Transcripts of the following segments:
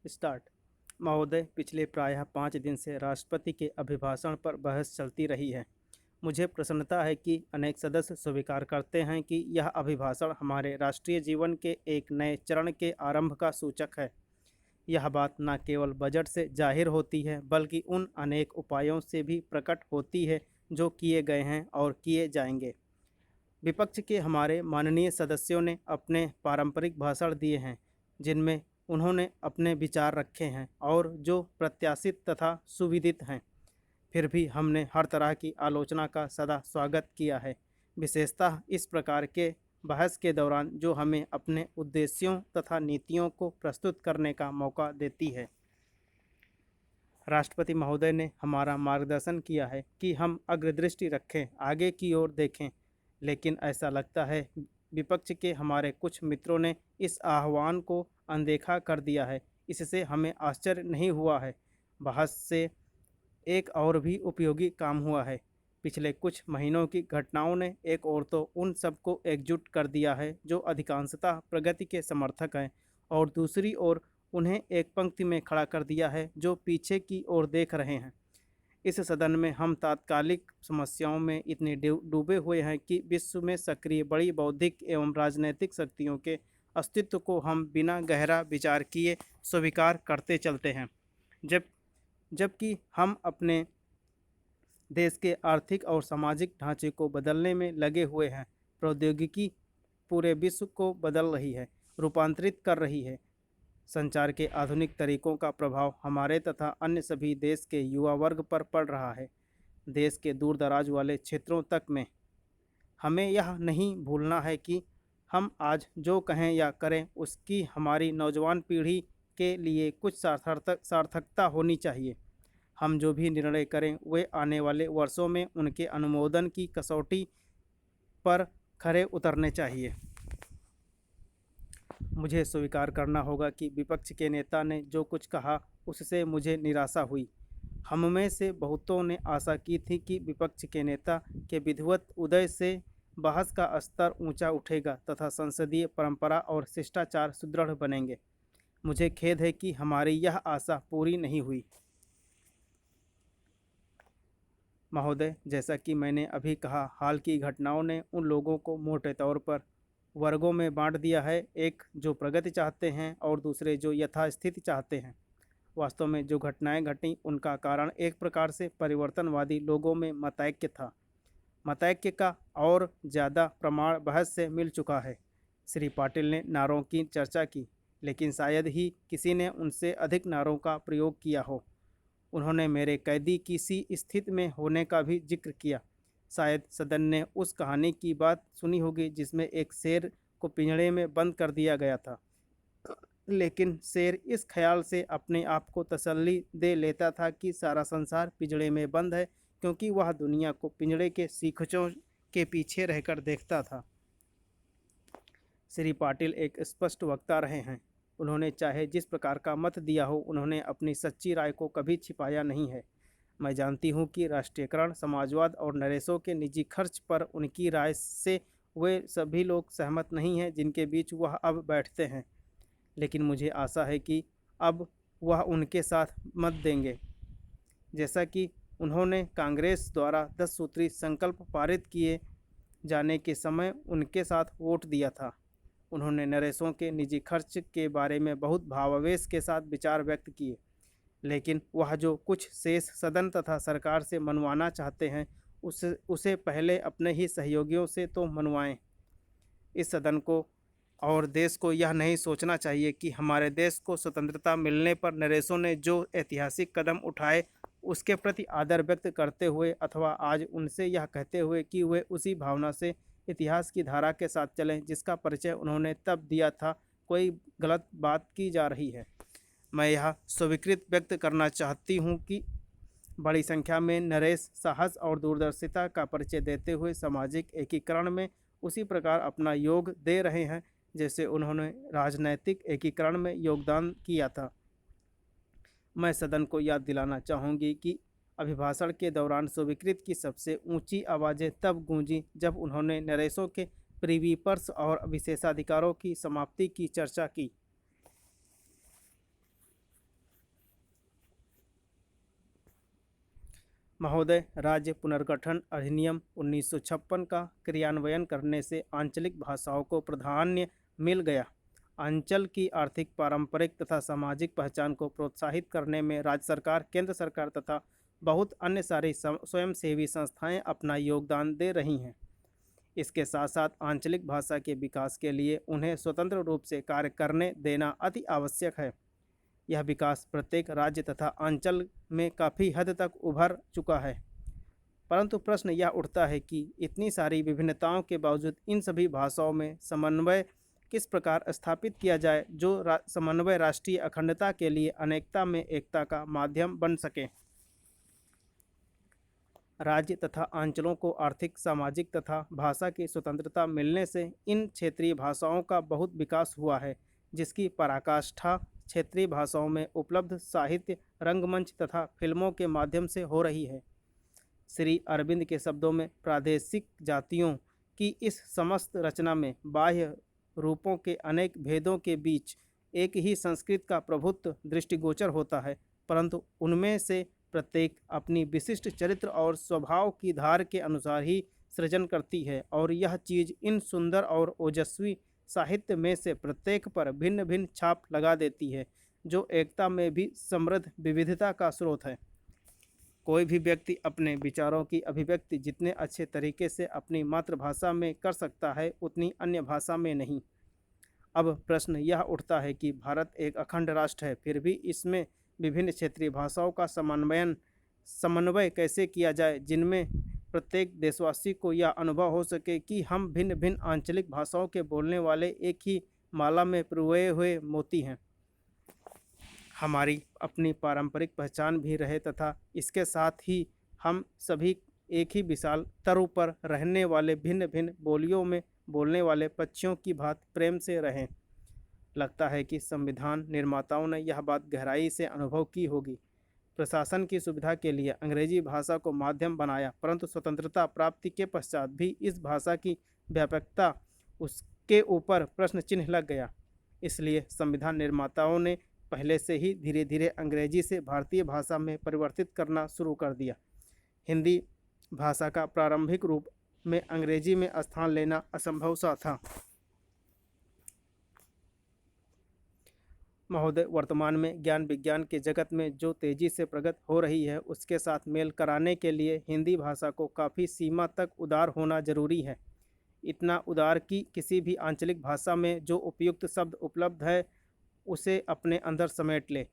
Start. महोदय, पिछले प्रायः 5 दिन से राष्ट्रपति के अभिभाषण पर बहस चलती रही है। मुझे प्रसन्नता है कि अनेक सदस्य स्वीकार करते हैं कि यह अभिभाषण हमारे राष्ट्रीय जीवन के एक नए चरण के आरंभ का सूचक है। यह बात न केवल बजट से जाहिर होती है बल्कि उन अनेक उपायों से भी प्रकट होती है जो किए गए हैं और किए जाएंगे। विपक्ष के हमारे माननीय सदस्यों ने अपने पारंपरिक भाषण दिए हैं, जिनमें उन्होंने अपने विचार रखे हैं और जो प्रत्याशित तथा सुविदित हैं। फिर भी हमने हर तरह की आलोचना का सदा स्वागत किया है, विशेषतः इस प्रकार के बहस के दौरान जो हमें अपने उद्देश्यों तथा नीतियों को प्रस्तुत करने का मौका देती है। राष्ट्रपति महोदय ने हमारा मार्गदर्शन किया है कि हम अग्रदृष्टि रखें, आगे की ओर देखें, लेकिन ऐसा लगता है विपक्ष के हमारे कुछ मित्रों ने इस आह्वान को अनदेखा कर दिया है। इससे हमें आश्चर्य नहीं हुआ है। बहस से एक और भी उपयोगी काम हुआ है। पिछले कुछ महीनों की घटनाओं ने एक ओर तो उन सबको एकजुट कर दिया है जो अधिकांशतः प्रगति के समर्थक हैं, और दूसरी ओर उन्हें एक पंक्ति में खड़ा कर दिया है जो पीछे की ओर देख रहे हैं। इस सदन में हम तात्कालिक समस्याओं में इतने डूबे हुए हैं कि विश्व में सक्रिय बड़ी बौद्धिक एवं राजनैतिक शक्तियों के अस्तित्व को हम बिना गहरा विचार किए स्वीकार करते चलते हैं, जबकि हम अपने देश के आर्थिक और सामाजिक ढांचे को बदलने में लगे हुए हैं। प्रौद्योगिकी पूरे विश्व को बदल रही है, रूपांतरित कर रही है। संचार के आधुनिक तरीकों का प्रभाव हमारे तथा अन्य सभी देश के युवा वर्ग पर पड़ रहा है। देश के दूर दराज वाले क्षेत्रों तक में हमें यह नहीं भूलना है कि हम आज जो कहें या करें उसकी हमारी नौजवान पीढ़ी के लिए कुछ सार्थकता होनी चाहिए। हम जो भी निर्णय करें वे आने वाले वर्षों में उनके अनुमोदन की कसौटी पर खरे उतरने चाहिए। मुझे स्वीकार करना होगा कि विपक्ष के नेता ने जो कुछ कहा उससे मुझे निराशा हुई। हम में से बहुतों ने आशा की थी कि विपक्ष के नेता के विधिवत उदय से बहस का स्तर ऊंचा उठेगा तथा संसदीय परंपरा और शिष्टाचार सुदृढ़ बनेंगे। मुझे खेद है कि हमारी यह आशा पूरी नहीं हुई। महोदय, जैसा कि मैंने अभी कहा, हाल की घटनाओं ने उन लोगों को मोटे तौर पर वर्गों में बांट दिया है, एक जो प्रगति चाहते हैं और दूसरे जो यथास्थिति चाहते हैं। वास्तव में जो घटनाएं घटीं उनका कारण एक प्रकार से परिवर्तनवादी लोगों में मतैक्य था। मतैक्य का और ज़्यादा प्रमाण बहस से मिल चुका है। श्री पाटिल ने नारों की चर्चा की, लेकिन शायद ही किसी ने उनसे अधिक नारों का प्रयोग किया हो। उन्होंने मेरे कैदी की सी स्थिति में होने का भी जिक्र किया। शायद सदन ने उस कहानी की बात सुनी होगी जिसमें एक शेर को पिंजड़े में बंद कर दिया गया था, लेकिन शेर इस ख्याल से अपने आप को तसल्ली दे लेता था कि सारा संसार पिंजड़े में बंद है, क्योंकि वह दुनिया को पिंजड़े के सीखचों के पीछे रहकर देखता था। श्री पाटिल एक स्पष्ट वक्ता रहे हैं। उन्होंने चाहे जिस प्रकार का मत दिया हो, उन्होंने अपनी सच्ची राय को कभी छिपाया नहीं है। मैं जानती हूँ कि राष्ट्रीयकरण, समाजवाद और नरेशों के निजी खर्च पर उनकी राय से वे सभी लोग सहमत नहीं हैं जिनके बीच वह अब बैठते हैं, लेकिन मुझे आशा है कि अब वह उनके साथ मत देंगे। जैसा कि उन्होंने कांग्रेस द्वारा 10 सूत्री संकल्प पारित किए जाने के समय उनके साथ वोट दिया था। उन्होंने नरेशों के निजी खर्च के बारे में बहुत भावावेश के साथ विचार व्यक्त किए, लेकिन वह जो कुछ शेष सदन तथा सरकार से मनवाना चाहते हैं उसे पहले अपने ही सहयोगियों से तो मनवाएं। इस सदन को और देश को यह नहीं सोचना चाहिए कि हमारे देश को स्वतंत्रता मिलने पर नरेशों ने जो ऐतिहासिक कदम उठाए उसके प्रति आदर व्यक्त करते हुए अथवा आज उनसे यह कहते हुए कि वे उसी भावना से इतिहास की धारा के साथ चलें जिसका परिचय उन्होंने तब दिया था, कोई गलत बात की जा रही है। मैं यह स्वीकृत व्यक्त करना चाहती हूँ कि बड़ी संख्या में नरेश साहस और दूरदर्शिता का परिचय देते हुए सामाजिक एकीकरण में उसी प्रकार अपना योग दे रहे हैं जैसे उन्होंने राजनैतिक एकीकरण में योगदान किया था। मैं सदन को याद दिलाना चाहूँगी कि अभिभाषण के दौरान स्वीकृत की सबसे ऊंची आवाज़ें तब गूंजी जब उन्होंने नरेशों के प्रीवी पर्स और विशेषाधिकारों की समाप्ति की चर्चा की। महोदय, राज्य पुनर्गठन अधिनियम 1956 का क्रियान्वयन करने से आंचलिक भाषाओं को प्राधान्य मिल गया। अंचल की आर्थिक, पारंपरिक तथा सामाजिक पहचान को प्रोत्साहित करने में राज्य सरकार, केंद्र सरकार तथा बहुत अन्य सारी स्वयंसेवी संस्थाएं अपना योगदान दे रही हैं। इसके साथ साथ आंचलिक भाषा के विकास के लिए उन्हें स्वतंत्र रूप से कार्य करने देना अति आवश्यक है। यह विकास प्रत्येक राज्य तथा अंचल में काफ़ी हद तक उभर चुका है, परंतु प्रश्न यह उठता है कि इतनी सारी विभिन्नताओं के बावजूद इन सभी भाषाओं में समन्वय किस प्रकार स्थापित किया जाए, जो समन्वय राष्ट्रीय अखंडता के लिए अनेकता में एकता का माध्यम बन सके। राज्य तथा अंचलों को आर्थिक, सामाजिक तथा भाषा की स्वतंत्रता मिलने से इन क्षेत्रीय भाषाओं का बहुत विकास हुआ है, जिसकी पराकाष्ठा क्षेत्रीय भाषाओं में उपलब्ध साहित्य, रंगमंच तथा फिल्मों के माध्यम से हो रही है। श्री अरविंद के शब्दों में प्रादेशिक जातियों की इस समस्त रचना में बाह्य रूपों के अनेक भेदों के बीच एक ही संस्कृत का प्रभुत्व दृष्टिगोचर होता है, परंतु उनमें से प्रत्येक अपनी विशिष्ट चरित्र और स्वभाव की धार के अनुसार ही सृजन करती है, और यह चीज़ इन सुंदर और ओजस्वी साहित्य में से प्रत्येक पर भिन्न भिन्न छाप लगा देती है, जो एकता में भी समृद्ध विविधता का स्रोत है। कोई भी व्यक्ति अपने विचारों की अभिव्यक्ति जितने अच्छे तरीके से अपनी मातृभाषा में कर सकता है, उतनी अन्य भाषा में नहीं। अब प्रश्न यह उठता है कि भारत एक अखंड राष्ट्र है, फिर भी इसमें विभिन्न क्षेत्रीय भाषाओं का समन्वय कैसे किया जाए, जिनमें प्रत्येक देशवासी को यह अनुभव हो सके कि हम भिन्न भिन्न आंचलिक भाषाओं के बोलने वाले एक ही माला में पिरोए हुए मोती हैं। हमारी अपनी पारंपरिक पहचान भी रहे तथा इसके साथ ही हम सभी एक ही विशाल तरु पर रहने वाले भिन्न भिन्न बोलियों में बोलने वाले पक्षियों की भांति प्रेम से रहें। लगता है कि संविधान निर्माताओं ने यह बात गहराई से अनुभव की होगी। प्रशासन की सुविधा के लिए अंग्रेजी भाषा को माध्यम बनाया, परंतु स्वतंत्रता प्राप्ति के पश्चात भी इस भाषा की व्यापकता, उसके ऊपर प्रश्न चिन्ह लग गया। इसलिए संविधान निर्माताओं ने पहले से ही धीरे धीरे अंग्रेजी से भारतीय भाषा में परिवर्तित करना शुरू कर दिया। हिंदी भाषा का प्रारंभिक रूप में अंग्रेजी में स्थान लेना असंभव सा था। महोदय, वर्तमान में ज्ञान विज्ञान के जगत में जो तेजी से प्रगति हो रही है, उसके साथ मेल कराने के लिए हिंदी भाषा को काफ़ी सीमा तक उदार होना जरूरी है। इतना उदार कि किसी भी आंचलिक भाषा में जो उपयुक्त शब्द उपलब्ध है उसे अपने अंदर समेट ले।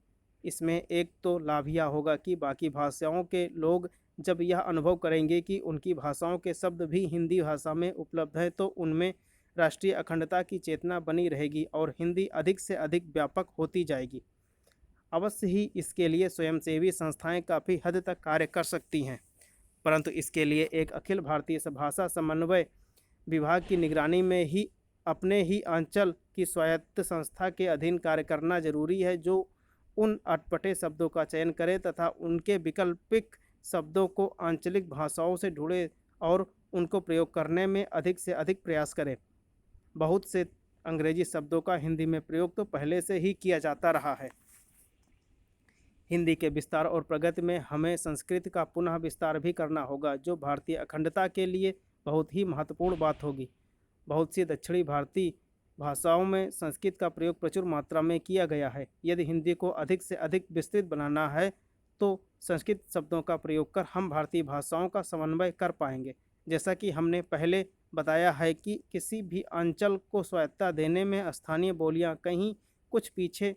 इसमें एक तो लाभ यह होगा कि बाकी भाषाओं के लोग जब यह अनुभव करेंगे कि उनकी भाषाओं के शब्द भी हिंदी भाषा में उपलब्ध है, तो उनमें राष्ट्रीय अखंडता की चेतना बनी रहेगी और हिंदी अधिक से अधिक व्यापक होती जाएगी। अवश्य ही इसके लिए स्वयंसेवी संस्थाएं काफ़ी हद तक कार्य कर सकती हैं, परंतु इसके लिए एक अखिल भारतीय भाषा समन्वय विभाग की निगरानी में ही अपने ही अंचल की स्वायत्त संस्था के अधीन कार्य करना जरूरी है, जो उन अटपटे शब्दों का चयन करे तथा उनके वैकल्पिक शब्दों को आंचलिक भाषाओं से ढूंढे और उनको प्रयोग करने में अधिक से अधिक प्रयास करे। बहुत से अंग्रेजी शब्दों का हिंदी में प्रयोग तो पहले से ही किया जाता रहा है। हिंदी के विस्तार और प्रगति में हमें संस्कृत का पुनः विस्तार भी करना होगा, जो भारतीय अखंडता के लिए बहुत ही महत्वपूर्ण बात होगी। बहुत सी दक्षिणी भारतीय भाषाओं में संस्कृत का प्रयोग प्रचुर मात्रा में किया गया है। यदि हिंदी को अधिक से अधिक विस्तृत बनाना है तो संस्कृत शब्दों का प्रयोग कर हम भारतीय भाषाओं का समन्वय कर पाएंगे। जैसा कि हमने पहले बताया है कि किसी भी अंचल को स्वायत्तता देने में स्थानीय बोलियां कहीं कुछ पीछे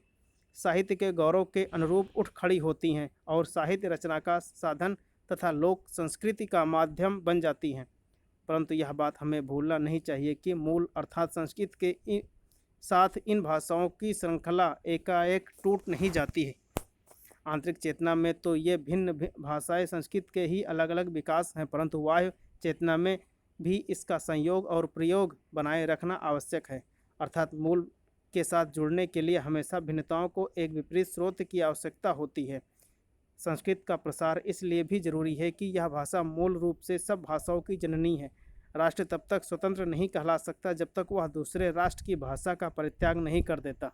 साहित्य के गौरव के अनुरूप उठ खड़ी होती हैं और साहित्य रचना का साधन तथा लोक संस्कृति का माध्यम बन जाती हैं। परंतु यह बात हमें भूलना नहीं चाहिए कि मूल अर्थात संस्कृत के साथ इन भाषाओं की श्रृंखला एकाएक टूट नहीं जाती है। आंतरिक चेतना में तो ये भिन्न भाषाएं संस्कृत के ही अलग अलग विकास हैं, परंतु बाह्य चेतना में भी इसका संयोग और प्रयोग बनाए रखना आवश्यक है। अर्थात मूल के साथ जुड़ने के लिए हमेशा भिन्नताओं को एक विपरीत स्रोत की आवश्यकता होती है। संस्कृत का प्रसार इसलिए भी जरूरी है कि यह भाषा मूल रूप से सब भाषाओं की जननी है। राष्ट्र तब तक स्वतंत्र नहीं कहला सकता जब तक वह दूसरे राष्ट्र की भाषा का परित्याग नहीं कर देता।